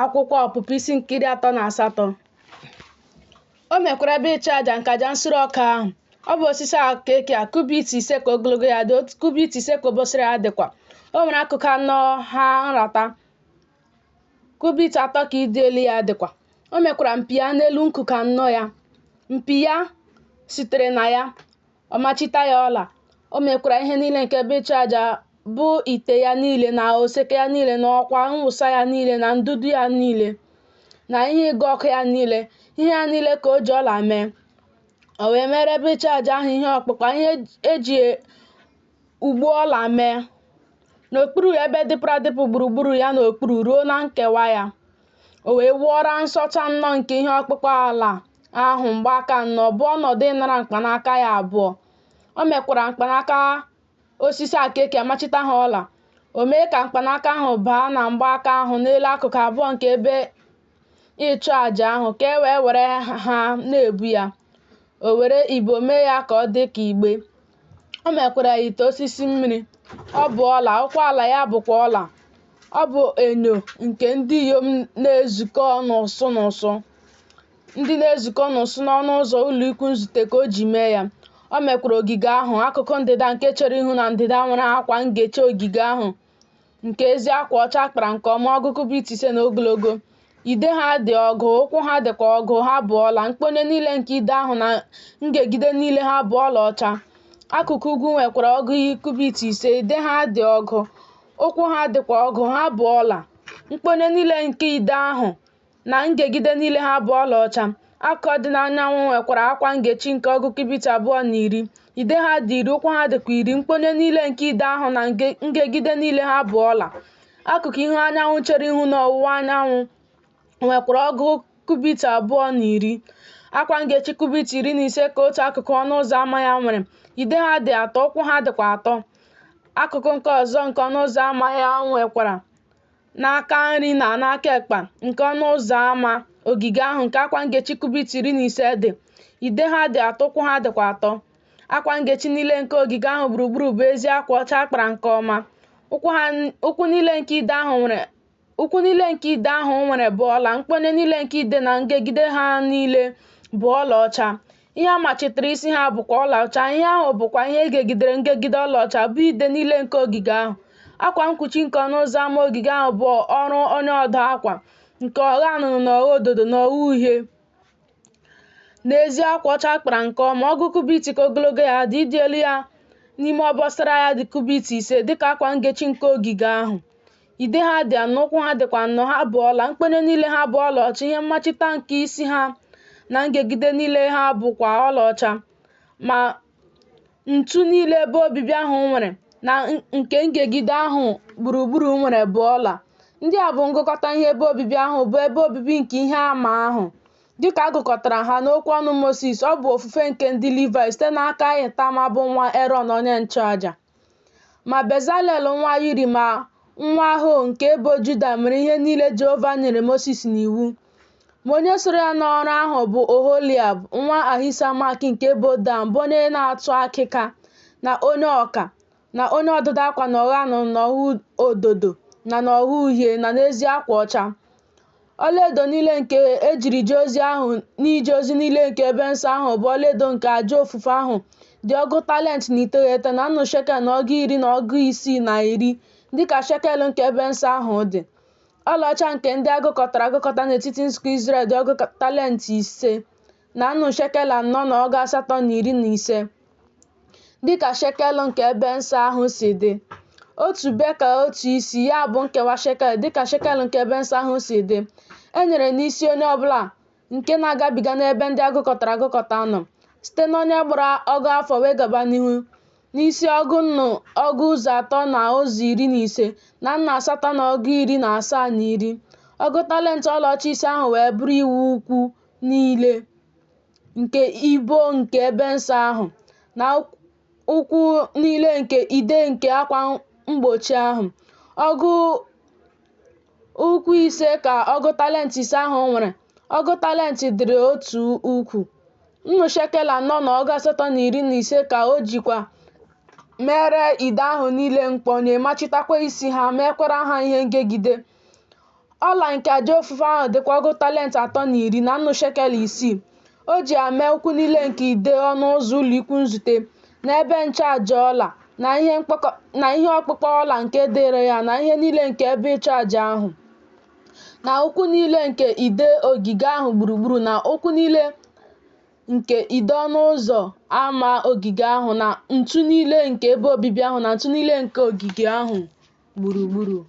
akwụkwọ ọpụpụ isi nkiri 38. O mekwara ebe ịchụ aja nke aja nsure ọkụ ahụ. Ọ bụ osisi akeke a kubit 5 ka ogologo ya dị, otu kubit 5 ka obosara ya dịkwa. O nwere akụkụ anọ ha nrata, kubit 3 ka ịdị elu ya dịkwa. O mekwara mpi ya n'elu nkuku anọ ya. Mpi ya sitere na ya ọmachita ya ọla. O mekwara ihe niile nke ebe ịchụ aja, bụ ite ya niile na oseke ya niile na ọkwa nwụsa ya niile na ndudu ya niile na ihe ịga ọkụ ya niile. Ihe ya niile ka o ji ọla mee. O wee mere ebe ịchụ aja ahụ ihe ọkpụkpa, ihe eji ugbu ọla mee. N'okpuru ebe dịpụrụ adịpụ gburugburu ya n'okpuru ruo na nkewa ya. O wee wụọra nsọcha nnọ nke ihe ọkpụkpa ala ahụ mgbaaka anọ, bụ ọnọdụ ịnara mkpanaka ya abụọ. O mekwara mkpanaka osisi akeke amachita ha ọla. O mee ka mkpanaka ahụ baa na mgbaaka ahụ n'elu akụkụ abụọ nke ebe ịchụ aja ahụ, ka e wee were ha na-ebu ya. O were ibo mee ya ka ọ dị ka igbe. O mekwara ite osisi mmiri. Ọ bụ ọla, ụkwụ ala ya bụkwa ọla. Ọ bụ enyo nke ndị inyom na-ezukọ n'ụsụ n'ụsụ. Ndị na-ezukọ n'ụsụ n'ọnụ ụzọ ụlọ ikwu nzute ka o ji mee ya. O mekwara ogige ahụ, akụkụ ndịda nke chere ihu na ndịda nwere akwa ngeche ogige ahụ nke ezi akwa ọcha kpara nke ọma, ọgụ kubit 5 na ogologo. Ide ha dị ọgụ, ụkwụ ha dịkwa ọgụ, ha bụ ọla. Mkponye niile nke ide ahụ na ngegide niile ha bụ ọla ọcha. Akụkụ ugwu nwekwara ọgụ kubit 5. Ide ha dị ọgụ, ụkwụ ha dịkwa ọgụ, ha bụ ọla. Mkponye niile nke ide ahụ na ngegide niile ha bụ ọla ọcha. Akụkụ dị n'anyanwụ nwekwara akwa ngechi nke ọgụ kubit 2.10. Ide ha dị 10, ụkwụ ha dịkwa 10. Mkponye niile nke ide ahụ na ngegide niile ha bụ ọla. Akụkụ ihu anyanwụ chere ihu n'ọwụwa anyanwụ nwekwara ọgụ kubit 2.10. Akwa ngechi kubit 15 ka otu akụkụ ọnụ ụzọ ámá ya nwere. Ide ha dị 3, ụkwụ ha dịkwa 3. Akụkụ nke ọzọ nke ọnụ ụzọ ámá ya nwekwara n'aka nri na n'aka ekpa nke ọnụ ụzọ ámá ogige ahụ nke akwa ngechi kubit 15 dị. Ide ha dị 3, ụkwụ ha dịkwa 3. Akwa ngechi niile nke ogige ahụ gburugburu bụ ezi akwa ọcha kpara nke ọma. Ụkwụ niile nke ide ahụ nwere bụ ọla. Mkponye niile nke ide na ngegide ha niile bụ ọla ọcha. Ihe amachitere isi ha bụkwa ọla ọcha. Ihe ahụ bụkwa ihe egegidere ngegide ọla ọcha, bụ ide niile nke ogige ahụ. Akwa mkpuchi nke ọnụ ụzọ ámá ogige ahụ bụ ọrụ onye ọdụ akwa nke ọgha anụnụ na ọgha ododo na ọgha uhie na ezi akwa ọcha kpara nke ọma. Ọgụ kubit ka ogologo ya dị, ịdị elu ya n'ime obosara ya dị kubit 5 dịka akwa ngechi nke ogige ahụ. Ide ha dị 4, ụkwụ ha dịkwa 4, ha bụ ọla. Mkponye niile ha bụ ọla ọcha. Ihe mmachita nke isi ha na ngegide niile ha bụkwa ọla ọcha. Ma ntu niile ebe obibi ahụ nwere na nke ngegide ahụ gburugburu nwere bụ ọla. Ndị a bụ ngụkọta ihe ebe obibi ahụ bụ ebe obibi nke ihe àmà ahụ, dịka agụkọtara ha n'okwu ọnụ Moses. Ọ bụ ofufe nke ndị Livai site n'aka Ahitama bụ nwa Erọn onye nchụaja. Ma Bezalel nwa Uri ma nwa Hur nke ebo Juda mere ihe niile Jehova nyere Moses n'iwu. Ma onye soro ya n'ọrụ ahụ bụ Oholiab nwa Ahisamak nke ebo Dan, bụ onye na-atụ akịka na onye ọka na onye ọdụdụ akwa na ọgha anụnụ na ọgha ododo na ọgha uhie na n'ezi akwa ọcha. Ọlaedo niile nke ejiri jee ozi ahụ n'ije ozi niile nke ebe nsọ ahụ bụ ọlaedo nke aja ofufe ahụ dị ọgụ talent na 9 na nnụ shekel na ọgụ 10 na ọgụ 610, dịka shekel nke ebe nsọ ahụ dị. Ọlaọcha nke ndị agụkọtara n'etiti nzukọ Izrel dị ọgụ talent 5 na nnụ shekel 4 na ọgụ 815, dịka shekel nke ebe nsọ ahụ si dị. Otu beka otu isi, ya bụ nkewa shekel, dịka shekel nke ebe nsọ ahụ si dị. E nyere n'isi onye ọbụla nke na-agabiga n'ebe ndị agụkọtara nọ, site n'onye gbara ọgụ afọ wee gaba n'ihu, n'isi ọgụ nnu ọgụ ụzọ 3 na ụzọ 15 na nnu 8 na ọgụ 17 na 10. Ọgụ talent ọlaọcha ise ahụ wee bụrụ iwu ukwu niile nke ibo nke ebe nsọ ahụ, na ụkwụ niile nke ide nke akwa mgbochi ahụ. Ọgụ ụkwụ 5 ka ọgụ talent 5 ahụ nwere. Ọgụ talent dịrị otu ụkwụ. Nnụ shekel 4 na ọgụ 815 ka o jikwa mere ide ahụ niile mkpọnye, machitakwa isi ha, mekwara ha ihe ngegide. Ọla nke aja ofufe ahụ dịkwa ọgụ talenti 310 na nnu shekel 6. O ji ya mee ụkwụ niile nke ide ọnụ ụzọ ụlọ ikwu nzute, na ebe nche aja ọla, na ihe ọkpụkpọ ọla nke dịịrị ya, na ihe niile nke ebe ịchụ aja ahụ, na ụkwụ niile nke ide ogige ahụ gburugburu, na ụkwụ niile nke ide ọnụ ụzọ ama ogige ahụ, na ntụ niile nke ebe obibi ahụ, na ntụ niile nke ogige ahụ gburugburu.